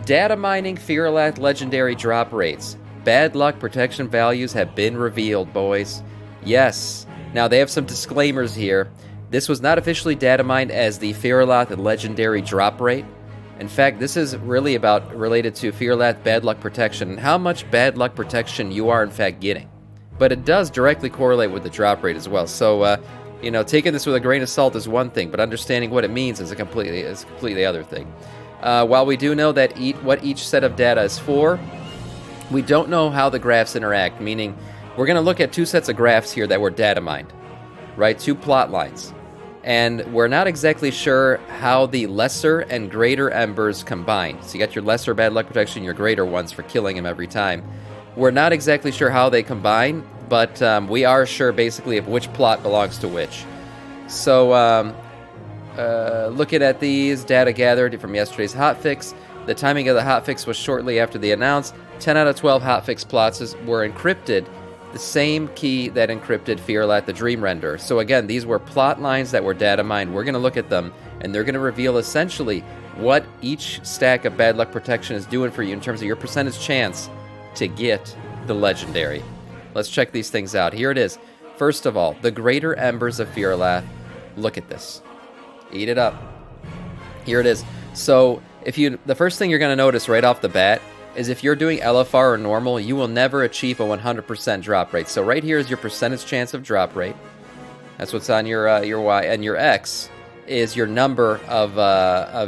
Data mining Fearlath legendary drop rates. Bad luck protection values have been revealed, boys. Yes. Now, they have some disclaimers here. This was not officially data mined as the Fearlath legendary drop rate. In fact, this is really related to Fearlath bad luck protection and how much bad luck protection you are in fact getting. But it does directly correlate with the drop rate as well. So, taking this with a grain of salt is one thing, but understanding what it means is a completely other thing. While we do know that what each set of data is for, we don't know how the graphs interact, meaning we're going to look at two sets of graphs here that were data mined, right? Two plot lines. And we're not exactly sure how the lesser and greater embers combine. So you got your lesser bad luck protection, your greater ones for killing him every time. We're not exactly sure how they combine, but we are sure basically of which plot belongs to which. So looking at these data gathered from yesterday's hotfix, the timing of the hotfix was shortly after the announce. 10 out of 12 hotfix plots were encrypted, the same key that encrypted Fearlath the Dream Render. So again, these were plot lines that were data mined. We're going to look at them, and they're going to reveal essentially what each stack of bad luck protection is doing for you in terms of your percentage chance to get the legendary. Let's check these things out. Here it is. First of all, the greater embers of Fearlath. Look at this. Eat it up. Here it is. So the first thing you're going to notice right off the bat is if you're doing LFR or normal, you will never achieve a 100% drop rate. So right here is your percentage chance of drop rate. That's what's on your Y, and your X is your number of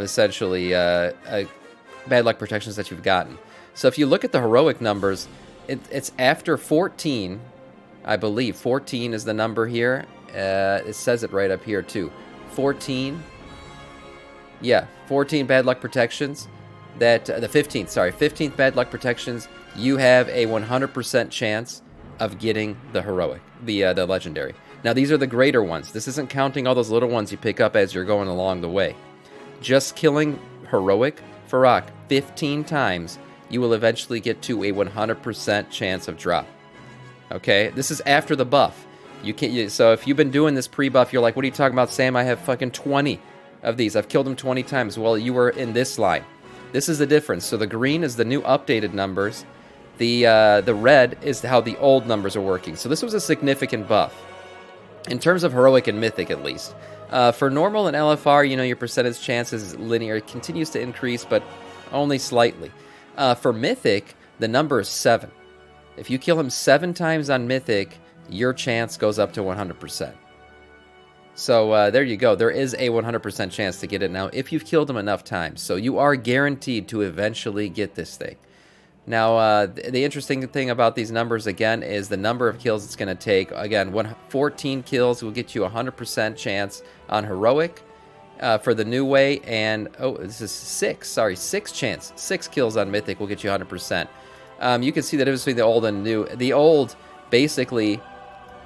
essentially bad luck protections that you've gotten. So if you look at the heroic numbers, it's after 14, I believe. 14 is the number here. It says it right up here too. 14. Yeah, 14 bad luck protections. That the 15th bad luck protections, you have a 100% chance of getting the heroic, the legendary. Now these are the greater ones. This isn't counting all those little ones you pick up as you're going along the way. Just killing heroic Farak 15 times, you will eventually get to a 100% chance of drop. Okay, this is after the buff. So if you've been doing this pre-buff, you're like, what are you talking about, Sam? I have fucking 20 of these. I've killed them 20 times. Well, you were in this line. This is the difference. So the green is the new updated numbers. The red is how the old numbers are working. So this was a significant buff. In terms of heroic and mythic, at least. For normal and LFR, your percentage chance is linear. It continues to increase, but only slightly. For mythic, the number is 7. If you kill him 7 times on mythic, your chance goes up to 100%. So there you go. There is a 100% chance to get it now if you've killed him enough times. So you are guaranteed to eventually get this thing. Now, the interesting thing about these numbers, again, is the number of kills it's going to take. Again, 14 kills will get you a 100% chance on heroic for the new way. And, this is 6. Sorry, 6 chance. 6 kills on mythic will get you 100%. You can see the difference between the old and new. The old, basically,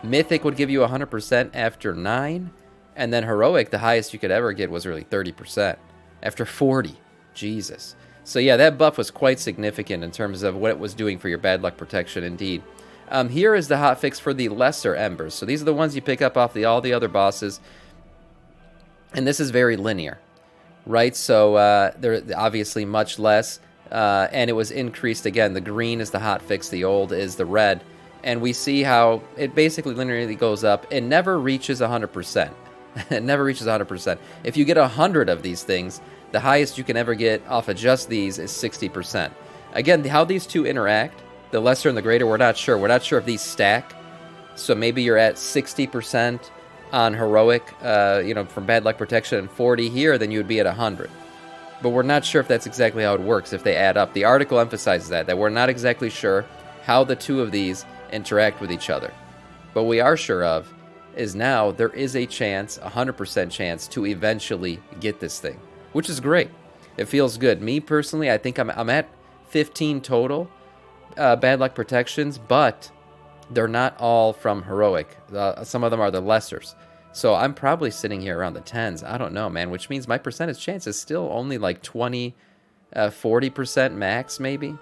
mythic would give you 100% after 9. And then heroic, the highest you could ever get was really 30% after 40. Jesus. So yeah, that buff was quite significant in terms of what it was doing for your bad luck protection indeed. Here is the hotfix for the lesser embers. So these are the ones you pick up off all the other bosses. And this is very linear, right? So they're obviously much less. And it was increased again. The green is the hotfix, the old is the red. And we see how it basically linearly goes up. It never reaches 100%. It never reaches 100%. If you get 100 of these things, the highest you can ever get off of just these is 60%. Again, how these two interact, the lesser and the greater, we're not sure. We're not sure if these stack. So maybe you're at 60% on heroic, from bad luck protection, and 40 here, then you would be at 100. But we're not sure if that's exactly how it works, if they add up. The article emphasizes that we're not exactly sure how the two of these interact with each other. But we are sure of is now there is a chance, 100% chance, to eventually get this thing, which is great. It feels good. Me personally, I think I'm at 15 total bad luck protections, but they're not all from heroic. Some of them are the lessers. So I'm probably sitting here around the 10s. I don't know, man, which means my percentage chance is still only like 20, 40% max, maybe.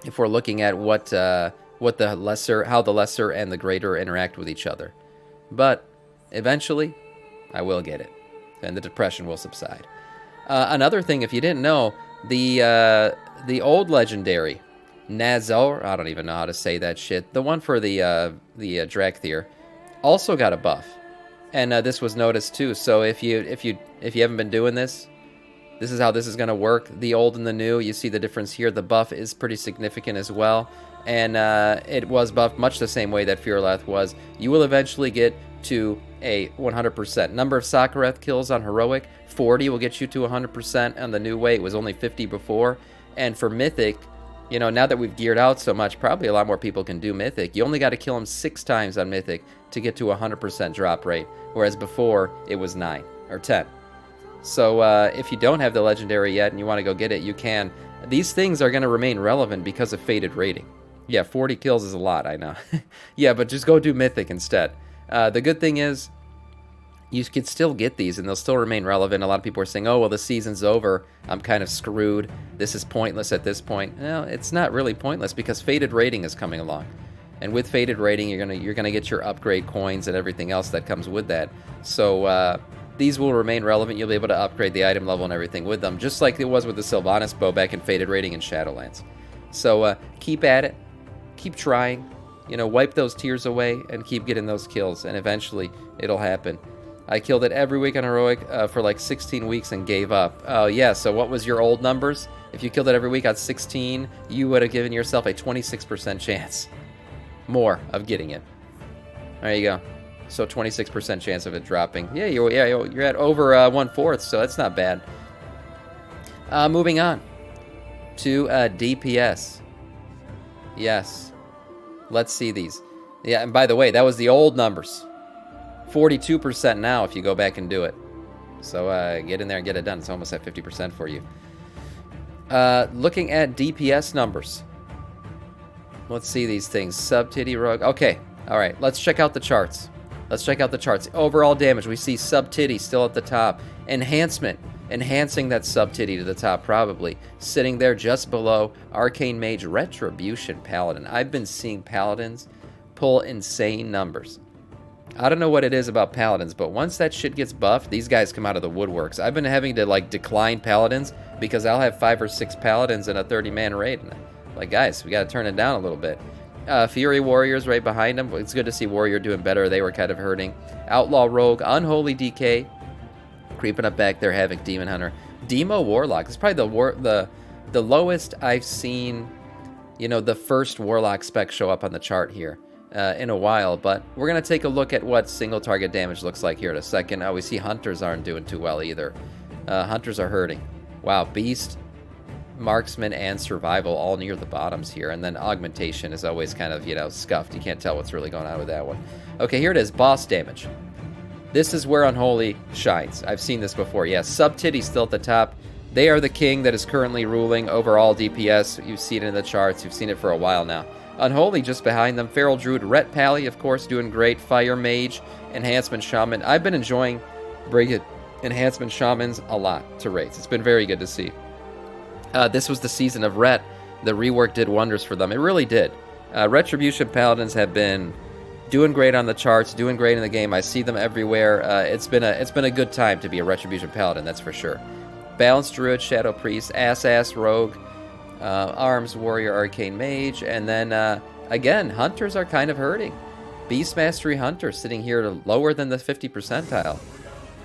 If we're looking at how the lesser and the greater interact with each other. But eventually, I will get it, and the depression will subside. Another thing, if you didn't know, The old legendary Nazor, I don't even know how to say that shit. The one for the Drakthir also got a buff, and this was noticed too. So if you haven't been doing this, this is how this is going to work. The old and the new, you see the difference here. The buff is pretty significant as well, and it was buffed much the same way that Fearlath was. You will eventually get to a 100%. Number of Sakureth kills on Heroic, 40 will get you to 100% on the new way. It was only 50 before. And for Mythic, you know, now that we've geared out so much, probably a lot more people can do Mythic. You only got to kill him 6 times on Mythic to get to a 100% drop rate, whereas before it was 9 or 10. So if you don't have the Legendary yet and you want to go get it, you can. These things are going to remain relevant because of Fated Rating. Yeah, 40 kills is a lot, I know. Yeah, but just go do Mythic instead. The good thing is, you can still get these and they'll still remain relevant. A lot of people are saying, oh, well, the season's over. I'm kind of screwed. This is pointless at this point. No, it's not really pointless because Fated Rating is coming along. And with Fated Rating, you're gonna get your upgrade coins and everything else that comes with that. So these will remain relevant. You'll be able to upgrade the item level and everything with them, just like it was with the Sylvanas bow back in Fated Rating and Shadowlands. So keep at it. Keep trying. You know, wipe those tears away and keep getting those kills, and eventually it'll happen. I killed it every week on Heroic for like 16 weeks and gave up. Oh, yeah, so what was your old numbers? If you killed it every week on 16, you would have given yourself a 26% chance more of getting it. There you go. So 26% chance of it dropping. Yeah, you're at over 1/4, so that's not bad. Moving on to DPS. Yes. Let's see these. Yeah, and by the way, that was the old numbers. 42% now if you go back and do it. So get in there and get it done. It's almost at 50% for you. Looking at DPS numbers. Let's see these things. Sub-Titty Rogue. Okay. All right. Let's check out the charts. Let's check out the charts. Overall damage. We see Sub-Titty still at the top. Enhancement. Enhancing that Sub-Titty to the top probably. Sitting there just below Arcane Mage Retribution Paladin. I've been seeing Paladins pull insane numbers. I don't know what it is about Paladins, but once that shit gets buffed, these guys come out of the woodworks. I've been having to, like, decline Paladins because I'll have 5 or 6 Paladins in a 30-man raid. And like, guys, we got to turn it down a little bit. Fury Warriors right behind them. It's good to see Warrior doing better. They were kind of hurting. Outlaw Rogue, Unholy DK, creeping up back there, Havoc Demon Hunter. Demo Warlock. It's probably the lowest I've seen, you know, the first Warlock spec show up on the chart here. In a while, but we're going to take a look at what single target damage looks like here in a second. We see Hunters aren't doing too well either. Hunters are hurting. Wow, Beast, Marksman, and Survival all near the bottoms here, and then Augmentation is always kind of, you know, scuffed. You can't tell what's really going on with that one. Okay, here it is, boss damage. This is where Unholy shines. I've seen this before. Yes, Sub-Titty still at the top. They are the king that is currently ruling over all DPS. You see it in the charts. You've seen it for a while now. Unholy just behind them. Feral Druid, Ret Pally, of course, doing great. Fire Mage, Enhancement Shaman. I've been enjoying bringing Enhancement Shamans a lot to raids. It's been very good to see. This was the season of Ret. The rework did wonders for them. It really did. Retribution Paladins have been doing great on the charts, doing great in the game. I see them everywhere. It's been a good time to be a Retribution Paladin, that's for sure. Balanced Druid, Shadow Priest, Ass Rogue, Arms Warrior, Arcane Mage, and then again, Hunters are kind of hurting. Beast Mastery Hunter sitting here lower than the 50 percentile.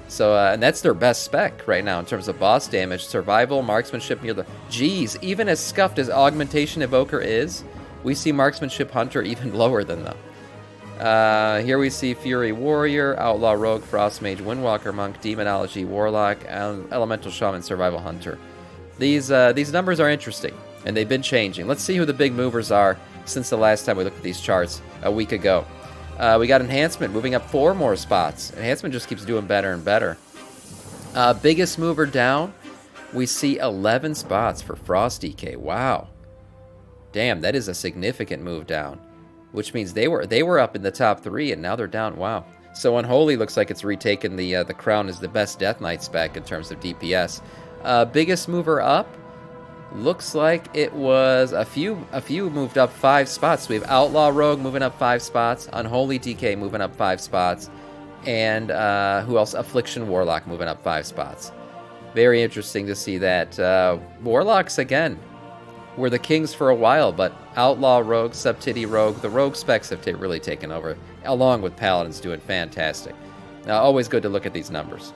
So, and that's their best spec right now in terms of boss damage. Survival, Marksmanship near the... Geez, even as scuffed as Augmentation Evoker is, we see Marksmanship Hunter even lower than them. Here we see Fury Warrior, Outlaw Rogue, Frost Mage, Windwalker Monk, Demonology Warlock, and Elemental Shaman, Survival Hunter. These numbers are interesting, and they've been changing. Let's see who the big movers are since the last time we looked at these charts a week ago. We got Enhancement moving up 4 more spots. Enhancement just keeps doing better and better. Biggest mover down, we see 11 spots for Frost DK. Wow. Damn, that is a significant move down, which means they were up in the top 3, and now they're down. Wow. So Unholy looks like it's retaken the crown as the best Death Knight spec in terms of DPS. Biggest mover up, looks like it was a few moved up 5 spots. So we have Outlaw Rogue moving up 5 spots, Unholy DK moving up 5 spots, and who else? Affliction Warlock moving up 5 spots. Very interesting to see that. Warlocks, again, were the kings for a while, but Outlaw Rogue, Subtity Rogue, the Rogue specs have really taken over, along with Paladins doing fantastic. Always good to look at these numbers.